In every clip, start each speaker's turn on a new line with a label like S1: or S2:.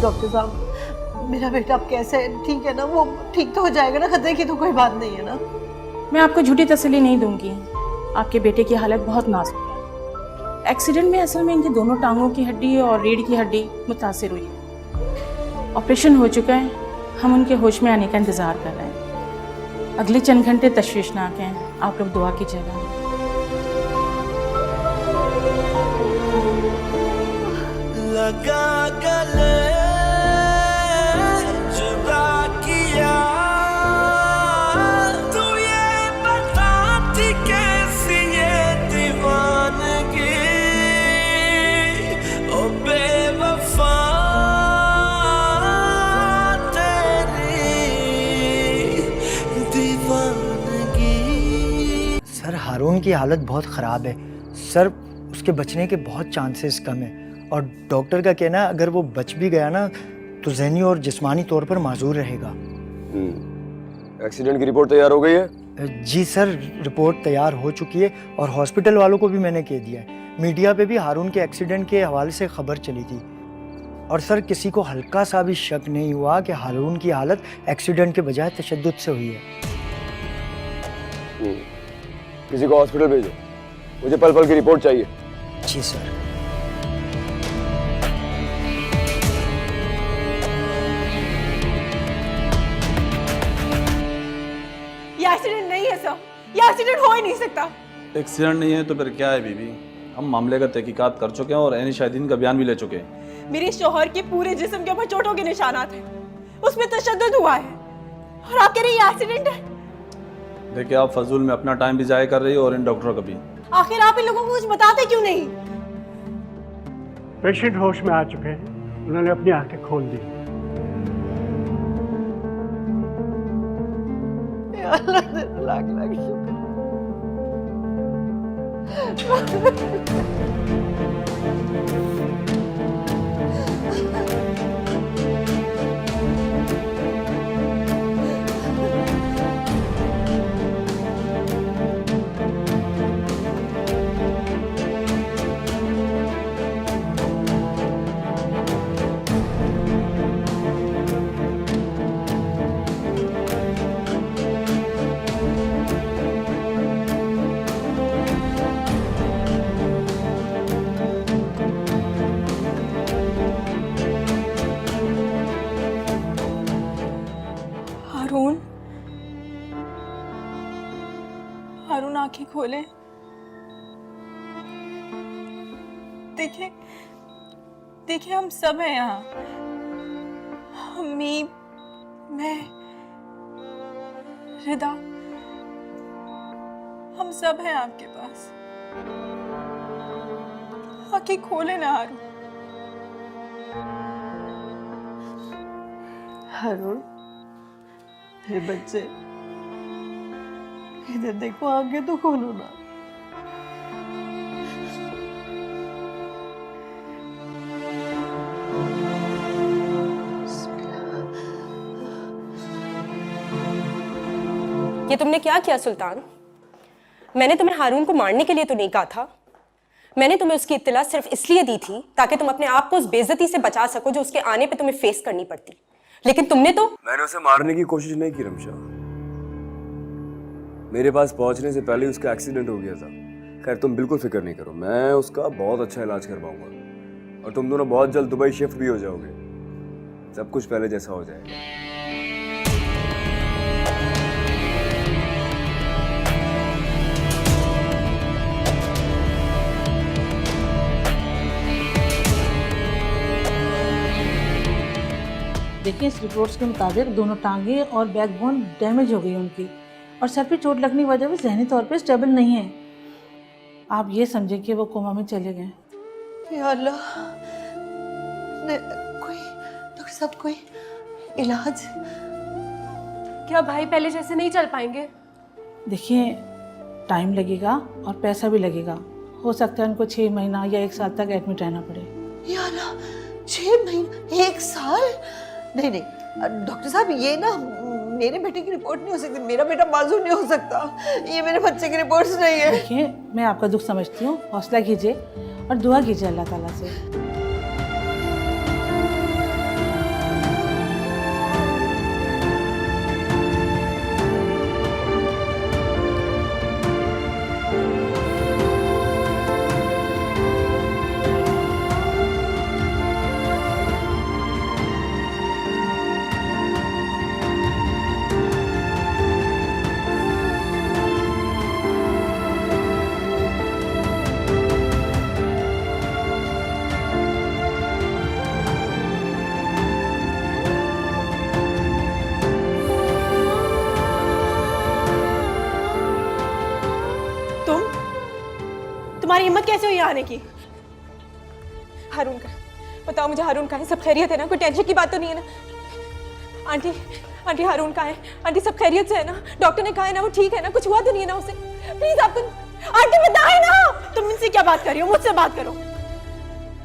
S1: Doctor साहब, मेरा बेटा अब कैसे है? ठीक है ना? वो ठीक तो हो जाएगा ना? खतरे की तो कोई बात नहीं है ना?
S2: मैं आपको झूठी तसल्ली नहीं दूंगी। आपके बेटे की हालत बहुत नाजुक है। एक्सीडेंट में असल में इनकी दोनों टांगों की हड्डी और रीढ़ की हड्डी मुतासिर हुई है। ऑपरेशन हो चुका है, हम उनके होश में आने का इंतज़ार कर रहे हैं। अगले चंद घंटे तशवीशनाक हैं, आप लोग दुआ कीजिएगा।
S3: लगा गले जुदा किया, तू ये बताती कैसी ये दीवानगी, ओ बेवफा तेरी दीवानगी।
S4: सर हारून की हालत बहुत ख़राब है सर, उसके बचने के बहुत चांसेस कम है और डॉक्टर का कहना है अगर वो बच भी गया ना तो ज़हनी और जिस्मानी तौर पर माजूर रहेगा।
S5: एक्सीडेंट की रिपोर्ट तैयार हो गई है?
S4: जी सर, रिपोर्ट तैयार हो चुकी है और हॉस्पिटल वालों को भी मैंने कह दिया है। मीडिया पे भी हारून के एक्सीडेंट के हवाले से खबर चली थी और सर किसी को हल्का सा भी शक नहीं हुआ कि हारून की हालत एक्सीडेंट के बजाय तशद्दुद से हुई है।
S5: किसी को हॉस्पिटल भेजो, मुझे पल पल की रिपोर्ट चाहिए।
S4: जी सर।
S1: ये एक्सीडेंट नहीं है सर, ये एक्सीडेंट हो ही नहीं सकता।
S6: एक्सीडेंट नहीं है तो फिर क्या है बीबी? हम मामले का तहकीकात कर चुके हैं और एनी शाहिदीन का बयान भी ले चुके हैं।
S1: मेरे शौहर के पूरे जिस्म के ऊपर चोटों के निशानात हैं, उसमें तशद्दुद हुआ है और आप कह रहे हैं ये एक्सीडेंट है?
S6: देखिए, आप फजूल में अपना टाइम भी जाया कर रही हो और इन डॉक्टरों का भी।
S1: आखिर आप इन लोगों को कुछ बताते क्यों नहीं?
S7: पेशेंट होश में आ चुके हैं, उन्होंने अपनी आंखें खोल दी।
S1: अल्लाह तेरा लाख लाख शुक्र। हारून, हारून आंखें खोले। देखिए देखिए, हम सब हैं यहाँ, अम्मी, मैं, रिदा, हम सब हैं आपके पास। आंखें खोले ना हारून। हारून मेरे बच्चे, इधर देखो, आगे तो खोलो ना।
S8: ये तुमने क्या किया सुल्तान? मैंने तुम्हें हारून को मारने के लिए तो नहीं कहा था। मैंने तुम्हें उसकी इत्तला सिर्फ इसलिए दी थी ताकि तुम अपने आप को उस बेइज्जती से बचा सको जो उसके आने पे तुम्हें फेस करनी पड़ती। लेकिन तुमने तो।
S5: मैंने उसे मारने की कोशिश नहीं की रमशा, मेरे पास पहुंचने से पहले उसका एक्सीडेंट हो गया था। खैर तुम बिल्कुल फिक्र नहीं करो, मैं उसका बहुत अच्छा इलाज करवाऊंगा और तुम दोनों बहुत जल्द दुबई शिफ्ट भी हो जाओगे। सब कुछ पहले जैसा हो जाएगा।
S9: देखिए, इस रिपोर्ट्स के मुताबिक दोनों टांगे और बैकबोन डैमेज हो गई उनकी और सर पे चोट लगने की वजह से जहनी तौर पे स्टेबल नहीं है। आप ये समझें कि वो कोमा में चले गए।
S1: या अल्लाह, कोई डॉक्टर साहब, कोई इलाज?
S10: क्या भाई पहले जैसे नहीं चल पाएंगे?
S9: देखिए, टाइम लगेगा और पैसा भी लगेगा। हो सकता है उनको 6 महीना या 1 साल तक एडमिट रहना पड़े।
S1: या अल्लाह, 6 महीने, 1 साल? नहीं नहीं डॉक्टर साहब, ये ना मेरे बेटे की रिपोर्ट नहीं हो सकती, मेरा बेटा माजूर नहीं हो सकता, ये मेरे बच्चे की रिपोर्ट्स नहीं है।
S9: देखिए, मैं आपका दुख समझती हूँ, हौसला कीजिए और दुआ कीजिए अल्लाह ताला से।
S8: तुम्हारी हिम्मत कैसे हुई आने की? हारून का, बताओ मुझे हारून का है? सब खैरियत है ना? कोई टेंशन की बात तो नहीं है ना? आंटी, आंटी हारून का है? आंटी सब खैरियत से है ना? डॉक्टर ने कहा है ना वो ठीक है ना? कुछ हुआ तो नहीं है ना उसे? प्लीज आप आंटी बताए ना। तुम इनसे क्या बात कर रही हो? मुझसे बात करो।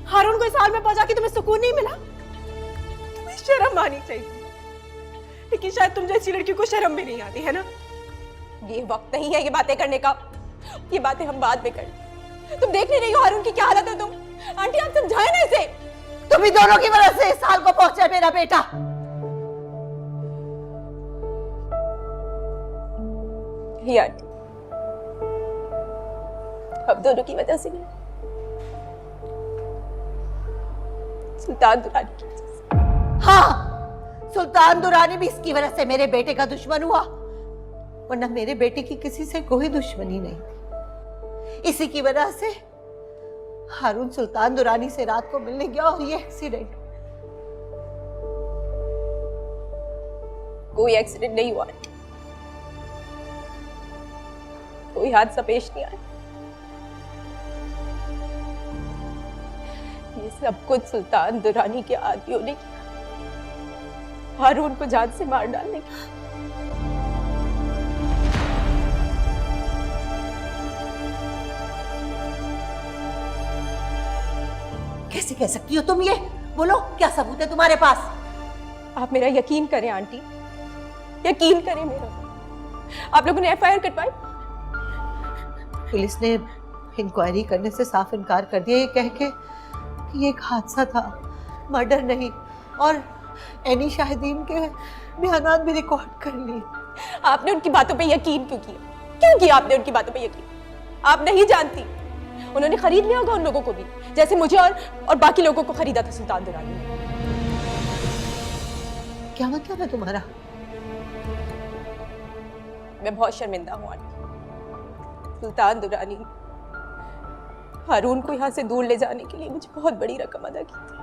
S8: हारून को इस हाल में पहुंचा के तुम्हें सुकून नहीं मिला? तुम्हें शर्म आनी चाहिए, लेकिन शायद तुम जैसी लड़की को शर्म भी नहीं आती है ना? ये वक्त नहीं है ये बातें करने का, ये बातें हम बाद में करें। तुम देख नहीं रही हो हारून की क्या हालत है? तुम आंटी आप समझाए ना इसे।
S1: तुम ही दोनों की वजह से इस हाल को पहुंचा मेरा बेटा।
S8: ये आंटी अब दोनों की वजह से नहीं, सुल्तान दुरानी की वजह से।
S1: हाँ, सुल्तान दुरानी भी इसकी वजह से मेरे बेटे का दुश्मन हुआ, वरना मेरे बेटे की किसी से कोई दुश्मनी नहीं थी। इसी की वजह से हारून सुल्तान दुरानी से रात को मिलने गया और ये एक्सीडेंट।
S8: कोई एक्सीडेंट नहीं हुआ, कोई हादसा पेश नहीं आया। ये सब कुछ सुल्तान दुरानी के आदियों ने किया, हारून को जान से मार डालने की।
S1: कैसे कह सकती हो तुम ये? बोलो, क्या सबूत है तुम्हारे पास?
S8: आप मेरा यकीन करें आंटी, यकीन करें मेरा। आप लोगों ने एफआईआर कटवाई?
S1: पुलिस ने इंक्वायरी करने से साफ इनकार कर दिया, ये कह के कि ये एक हादसा था, मर्डर नहीं। और एनी शाहिदीन के बयानात भी रिकॉर्ड कर लिए।
S8: आपने उनकी बातों पे यकीन क्यों किया? क्यों किया आपने उनकी बातों पे यकीन? आप नहीं जानती, उन्होंने खरीद लिया होगा उन लोगों को भी, जैसे मुझे और बाकी लोगों को खरीदा था सुल्तान दुरानी ने।
S1: क्या मतलब है तुम्हारा?
S8: मैं बहुत शर्मिंदा हूँ आंटी। सुल्तान दुरानी हारून को यहाँ से दूर ले जाने के लिए मुझे बहुत बड़ी रकम अदा की थी।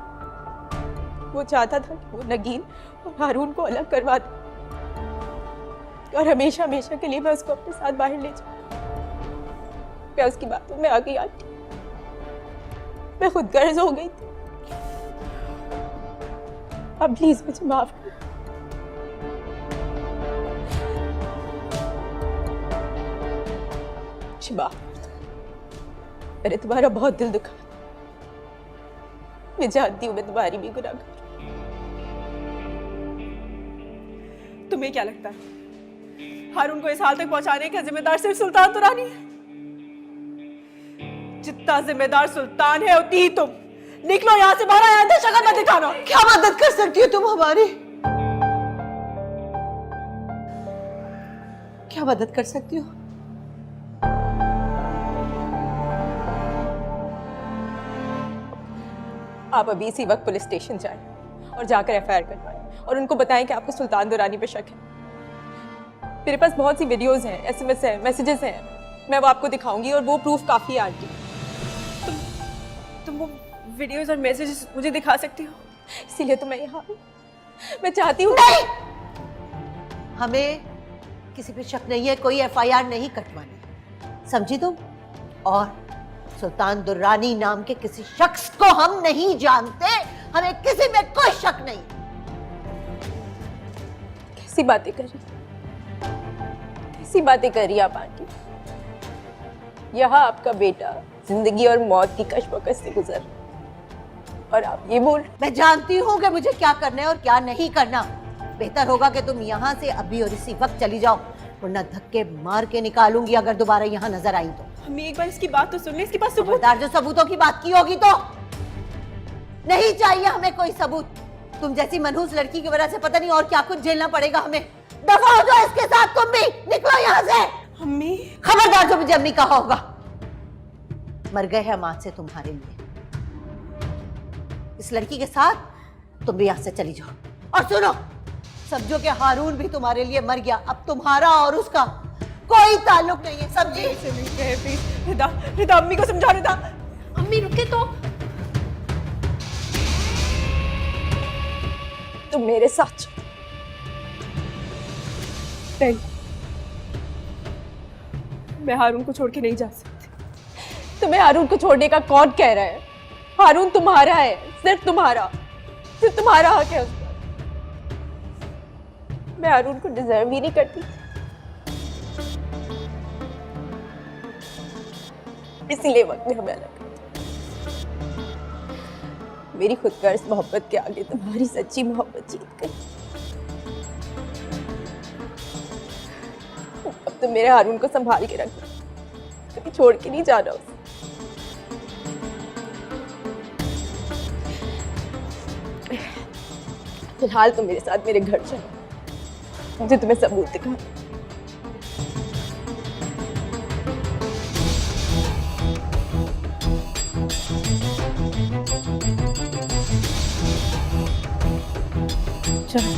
S8: वो चाहता था कि वो नगीन और हारून को अलग करवा दे और हमेशा हमेशा के लिए मैं उसको अपने साथ बाहर ले जाऊं। मैं उसकी बातों में आ गई आंटी, मैं खुद गर्ज हो गई थी। अब प्लीज मुझे माफ कर। माफ, मैंने तुम्हारा बहुत दिल दुखा। मैं जानती हूँ मैं तुम्हारी भी गुनाहगार। तुम्हें क्या लगता है हारून को इस हाल तक पहुंचाने का जिम्मेदार सिर्फ सुल्तान दुरानी है? जितना जिम्मेदार सुल्तान है उतनी ही तुम। निकलो यहाँ से बाहर, आया था शक्ल मत दिखाना।
S1: क्या मदद कर सकती हो तुम हमारी? क्या मदद कर सकती हो?
S8: आप अभी इसी वक्त पुलिस स्टेशन जाएं और जाकर एफआईआर करवाएं और उनको बताएं कि आपको सुल्तान दुरानी पे शक है। मेरे पास बहुत सी वीडियोस हैं, एसएमएस हैं, मैसेजेस हैं, मैं वो आपको दिखाऊंगी और वो प्रूफ काफी है आंटी। तुम वो वीडियोस और मैसेजेस मुझे दिखा सकती हो? इसीलिए तो मैं यहाँ हूँ। मैं चाहती हूँ।
S1: नहीं, हमें किसी पे शक नहीं है, कोई एफआईआर नहीं कटवानी, समझी तुम? और सुल्तान दुरानी नाम के किसी शख्स को हम नहीं जानते, हमें किसी में कोई शक नहीं।
S8: कैसी बातें कर रही, कैसी बातें कर रही आप आंटी? यहाँ आपका बेटा जिंदगी और मौत की कशमकश से गुजर और आप ये बोल।
S1: मैं जानती हूँ कि मुझे क्या करना है और क्या नहीं करना। बेहतर होगा कि तुम यहाँ से अभी और इसी वक्त चली जाओ, वरना धक्के मार के निकालूंगी अगर दोबारा यहाँ नजर आई तो।
S8: हमें एक बार इसकी बात तो सुन ले, इसके पास सबूत।
S1: खबरदार, जो सबूतों की बात की होगी तो। नहीं चाहिए हमें कोई सबूत। तुम जैसी मनहूस लड़की की वजह से पता नहीं और क्या कुछ झेलना पड़ेगा हमें। दफा हो जाओ इसके साथ, तुम भी निकलो यहाँ से।
S8: अम्मी,
S1: खबरदार, जो मुझे अम्मी कहा होगा। मर गए हैं हम आज से तुम्हारे लिए। इस लड़की के साथ तुम भी यहाँ से चली जाओ। और सुनो, समझो कि हारून भी तुम्हारे लिए मर गया, अब तुम्हारा और उसका कोई ताल्लुक नहीं है, समझी?
S8: रिदा, रिदा अम्मी को समझा। रिदा
S10: अम्मी रुके तो।
S8: तुम मेरे साथ नहीं, मैं हारून को छोड़ के नहीं जा सकती।
S10: तुम्हें हारून को छोड़ने का कौन कह रहा है? हारून तुम्हारा है, सिर्फ तुम्हारा हक है उस पर। मैं हारून को डिजर्व ही नहीं करती, इसीलिए वक्त में हमें अलग। मेरी खुदगर्ज मोहब्बत के आगे तुम्हारी सच्ची मोहब्बत जीत गई। अब तुम मेरे हारून को संभाल के रखना, कभी छोड़ के नहीं जाना उसे। फिलहाल तुम मेरे साथ मेरे घर चलो, मुझे तुम्हें सबूत दिखाना।
S9: चलो।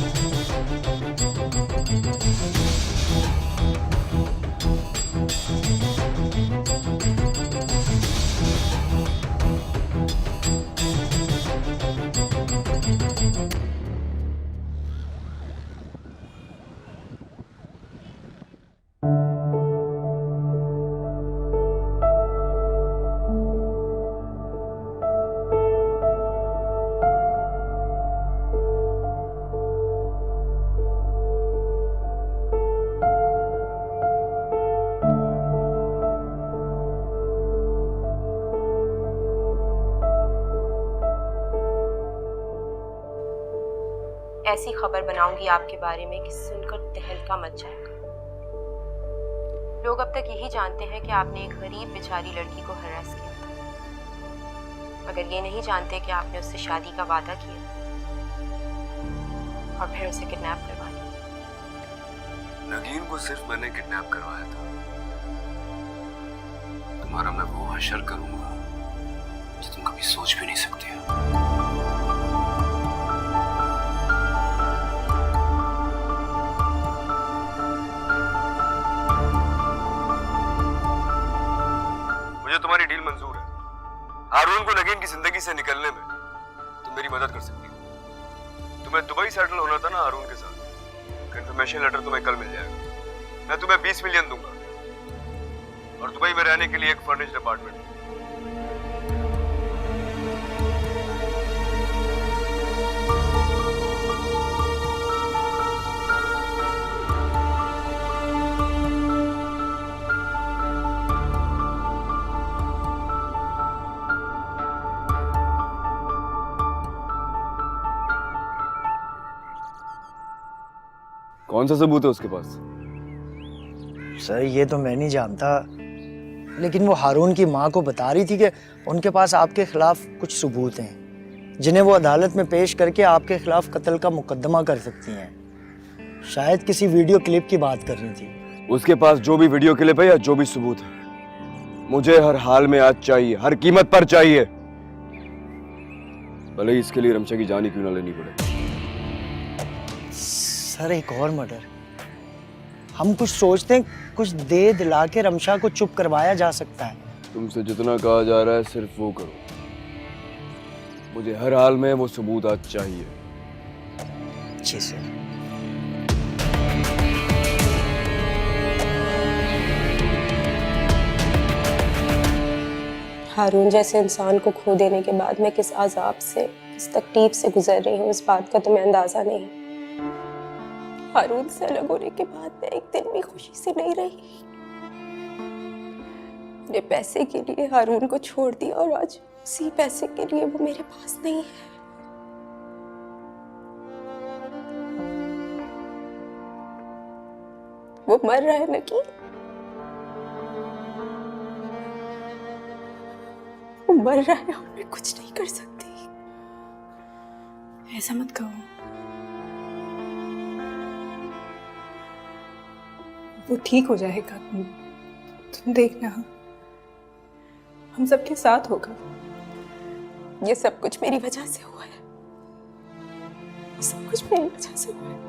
S8: ऐसी खबर बनाऊंगी आपके बारे में कि सुनकर तहलका मच जाएगा। लोग अब तक यही जानते हैं कि आपने एक गरीब बेचारी लड़की को हरास किया था, मगर ये नहीं जानते कि आपने उससे शादी का वादा किया और फिर उसे किडनैप करवा लिया।
S5: नगीन को सिर्फ मैंने किडनैप करवाया था। तुम्हारा मैं वो हशर करूंगा जो तुम कभी सोच भी नहीं सकती हो। मुझे तुम्हारी डील मंजूर है। हारून को नगीन की जिंदगी से निकलने में तुम मेरी मदद कर सकती हो। तुम्हें दुबई सेटल होना था ना हारून के साथ। कंफर्मेशन लेटर तुम्हें कल मिल जाएगा। मैं तुम्हें 20 मिलियन दूंगा और दुबई में रहने के लिए एक फर्निश्ड अपार्टमेंट। कौन सा सबूत है उसके पास?
S4: सर ये तो मैं नहीं जानता, लेकिन वो हारून की माँ को बता रही थी कि उनके पास आपके खिलाफ कुछ सबूत हैं जिन्हें वो अदालत में पेश करके आपके खिलाफ कत्ल का मुकदमा कर सकती हैं। शायद किसी वीडियो क्लिप की बात कर रही थी।
S5: उसके पास जो भी वीडियो क्लिप है या जो भी सबूत है, मुझे हर हाल में आज चाहिए, हर कीमत पर चाहिए, भले ही इसके लिए रमशा की जान ही क्यों ना लेनी पड़े।
S4: सर एक और मर्डर, हम कुछ सोचते हैं कुछ दे दिला के रमशा को चुप करवाया जा सकता है।
S5: तुमसे जितना कहा जा रहा है सिर्फ वो करो। मुझे हर हाल में वो सबूत आज चाहिए।
S4: जी सर।
S8: हारून जैसे इंसान को खो देने के बाद मैं किस अजाब से, किस तकलीफ से गुजर रही हूँ, इस बात का तुम्हें अंदाजा नहीं। हारून से अलग होने के बाद मैं एक दिन भी खुशी से नहीं रही। मेरे पैसे के लिए हारून को छोड़ दिया और आज उसी पैसे के लिए वो मेरे पास नहीं है। वो मर रहा है नकी, वो मर रहा है और मैं कुछ नहीं कर सकती।
S2: ऐसा मत कहो, वो ठीक हो जाएगा। तुम देखना, हम सबके साथ होगा।
S8: ये सब कुछ मेरी वजह से हुआ है, सब कुछ मेरी वजह से हुआ है।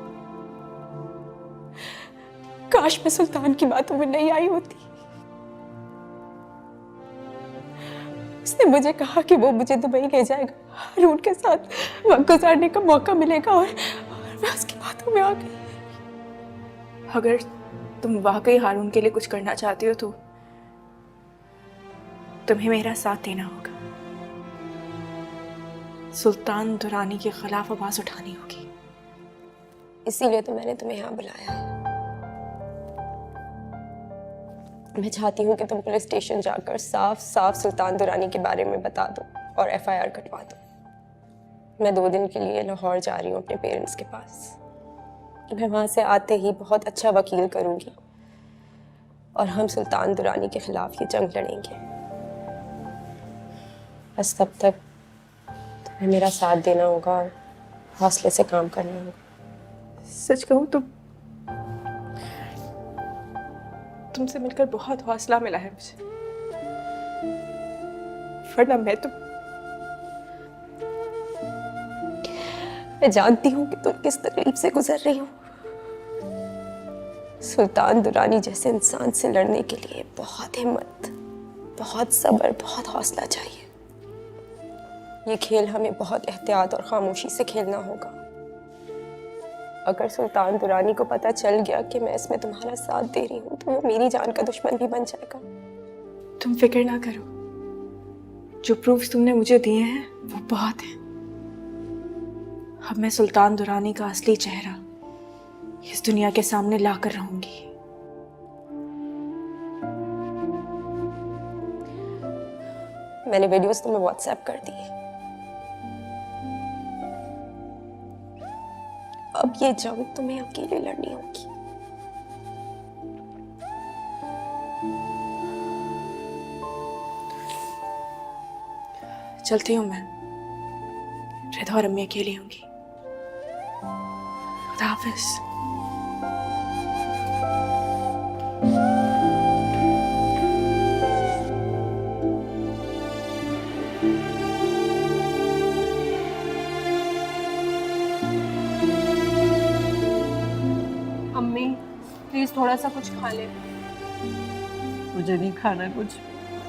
S8: काश मैं सुल्तान की बातों में नहीं आई होती। उसने मुझे कहा कि वो मुझे दुबई ले जाएगा, हारून के साथ वक्त गुजारने का मौका मिलेगा और मैं उसकी बातों में आ गई।
S2: अगर तुम वाकई हारून के लिए कुछ करना चाहती हो तो तुम्हें मेरा साथ देना होगा। सुल्तान दुरानी के खिलाफ आवाज उठानी होगी।
S8: इसीलिए तो मैंने तुम्हें यहाँ बुलाया है। मैं चाहती हूँ कि तुम पुलिस स्टेशन जाकर साफ साफ सुल्तान दुरानी के बारे में बता दो और FIR कटवा दो। मैं 2 दिन के लिए लाहौर जा रही हूँ अपने पेरेंट्स के पास। मैं वहाँ से आते ही बहुत अच्छा वकील करूँगी और हम सुल्तान दुरानी के खिलाफ ये जंग लड़ेंगे। बस तब तक तुम्हें मेरा साथ देना होगा और हौसले से काम करना होगा।
S2: सच कहूँ तो तुमसे मिलकर बहुत हौसला मिला है मुझे, वरना
S8: मैं जानती हूँ कि तुम किस तकलीफ से गुजर रही हो। सुल्तान दुरानी जैसे इंसान से लड़ने के लिए बहुत हिम्मत, बहुत सब्र, बहुत हौसला चाहिए। ये खेल हमें बहुत एहतियात और खामोशी से खेलना होगा। अगर सुल्तान दुरानी को पता चल गया कि मैं इसमें तुम्हारा साथ दे रही हूँ तो वो मेरी जान का दुश्मन भी बन जाएगा।
S2: तुम फिक्र ना करो, जो प्रूफ्स तुमने मुझे दिए हैं वो बहुत हैं। अब मैं सुल्तान दुरानी का असली चेहरा इस दुनिया के सामने लाकर रहूंगी।
S8: मैंने वीडियोस तुम्हें व्हाट्सएप कर दी। अब ये जंग तुम्हें अकेले लड़नी होगी।
S2: चलती हूँ मैं, रिधा और अम्मी अकेली होंगी। खुदा हाफिज।
S10: अम्मी प्लीज थोड़ा सा कुछ खा ले।
S1: मुझे नहीं खाना कुछ।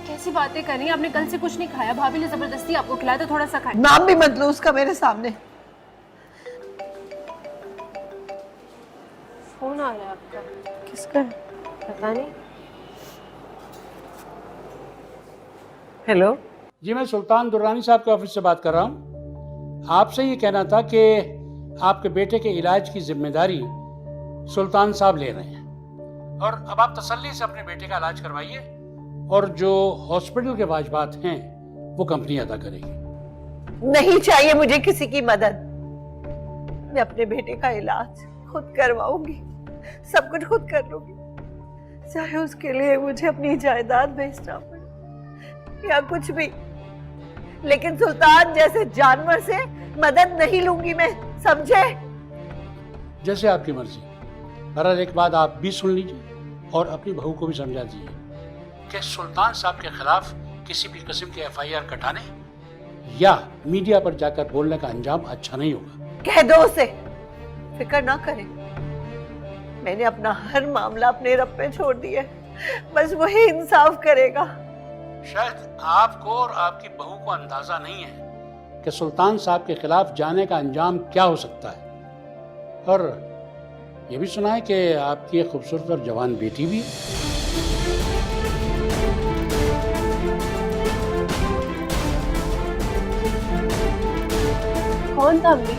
S10: कैसी बातें कर रही हैं? आपने कल से कुछ नहीं खाया, भाभी ने जबरदस्ती आपको खिलाया, तो थोड़ा सा खाए।
S1: नाम भी मत लो उसका मेरे सामने।
S10: फोन आ रहा है आपका।
S1: किसका?
S10: पता नहीं।
S1: हेलो
S7: जी, मैं सुल्तान दुरानी साहब के ऑफिस से बात कर रहा हूँ। आपसे ये कहना था कि आपके बेटे के इलाज की जिम्मेदारी सुल्तान साहब ले रहे हैं और अब आप तसल्ली से अपने बेटे का इलाज करवाइए और जो हॉस्पिटल के वाजबात हैं वो कंपनी अदा करेगी।
S1: नहीं चाहिए मुझे किसी की मदद। मैं अपने बेटे का इलाज खुद करवाऊंगी, सब कुछ खुद कर लूंगी, चाहे उसके लिए मुझे अपनी जायदाद बेचना पड़े या कुछ भी। लेकिन सुल्तान जैसे जानवर से मदद नहीं लूंगी मैं, समझे?
S7: जैसे आपकी मर्जी। बहरहाल एक बात आप भी सुन लीजिए और अपनी बहू को भी समझा दीजिए कि सुल्तान साहब के खिलाफ किसी भी किस्म के FIR कटाने या मीडिया पर जाकर बोलने का अंजाम अच्छा नहीं होगा।
S1: कह दो उसे फिक्र ना करे। मैंने अपना हर मामला अपने रब पे छोड़ दिया, बस वही इंसाफ करेगा।
S7: शायद आपको और आपकी बहू को अंदाजा नहीं है कि सुल्तान साहब के खिलाफ जाने का अंजाम क्या हो सकता है। और ये भी सुना है कि आपकी एक खूबसूरत और जवान बेटी भी है।
S10: कौन था अम्मी?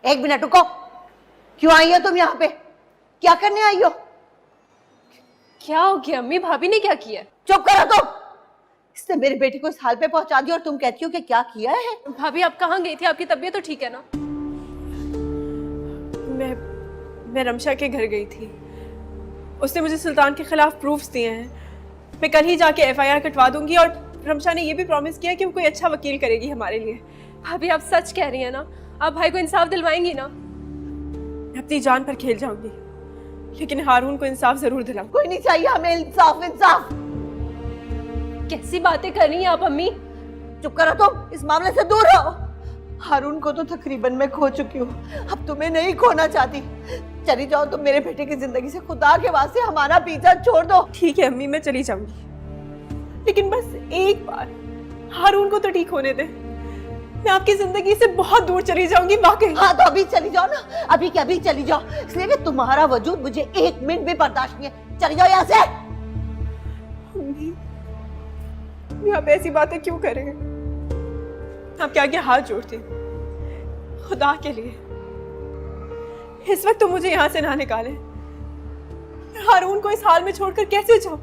S1: एक मिनट रुको। क्यों आई हो तुम यहाँ पे? क्या करने आई हो?
S10: क्या हो गया अम्मी? भाभी ने क्या किया?
S1: चुप करो तुम। इसने मेरे बेटे को इस हाल पे पहुंचा दिया और तुम कहती हो कि क्या किया है?
S10: भाभी आप कहाँ गई थी? आपकी तबीयत तो ठीक है ना?
S2: मैं रमशा के घर गई थी। उसने मुझे सुल्तान के खिलाफ प्रूफ्स दिए हैं। मैं कल ही जाके FIR कटवा दूंगी और रमशा ने ये भी प्रॉमिस किया कि वो कोई अच्छा वकील करेगी हमारे लिए।
S10: भाभी आप सच कह रही हैं ना? आप भाई को इंसाफ दिलवाएंगी ना?
S2: मैं अपनी जान पर खेल जाऊंगी, लेकिन हारून को इंसाफ जरूर दिलाऊंगी।
S1: कोई नहीं चाहिए हमें इंसाफ। इंसाफ
S10: कैसी बातें कर रही हैं आप अम्मी?
S1: चुप करो तुम, इस मामले से दूर रहो। हारून को तो तकरीबन मैं खो चुकी हूँ, अब तुम्हें नहीं खोना चाहती। चली जाओ तुम मेरे बेटे की जिंदगी से। खुदा के वास्ते हमारा पीछा छोड़ दो।
S10: ठीक है अम्मी, मैं चली जाऊंगी, लेकिन बस एक बार हारून को तो ठीक होने दे। मैं आपकी जिंदगी से बहुत दूर चली जाऊंगी वाकई।
S1: हाँ तो अभी चली जाओ ना, अभी के अभी चली जाओ, इसलिए कि तुम्हारा वजूद मुझे एक मिनट भी बर्दाश्त नहीं है। चली जाओ यहाँ से।
S10: अम्मी, आप ऐसी बातें क्यों कर रहे हैं? आपके आगे हाथ जोड़ती हूँ, खुदा के लिए इस वक्त तो मुझे यहाँ से ना निकालें। हारून को इस हाल में छोड़कर कैसे जाऊं?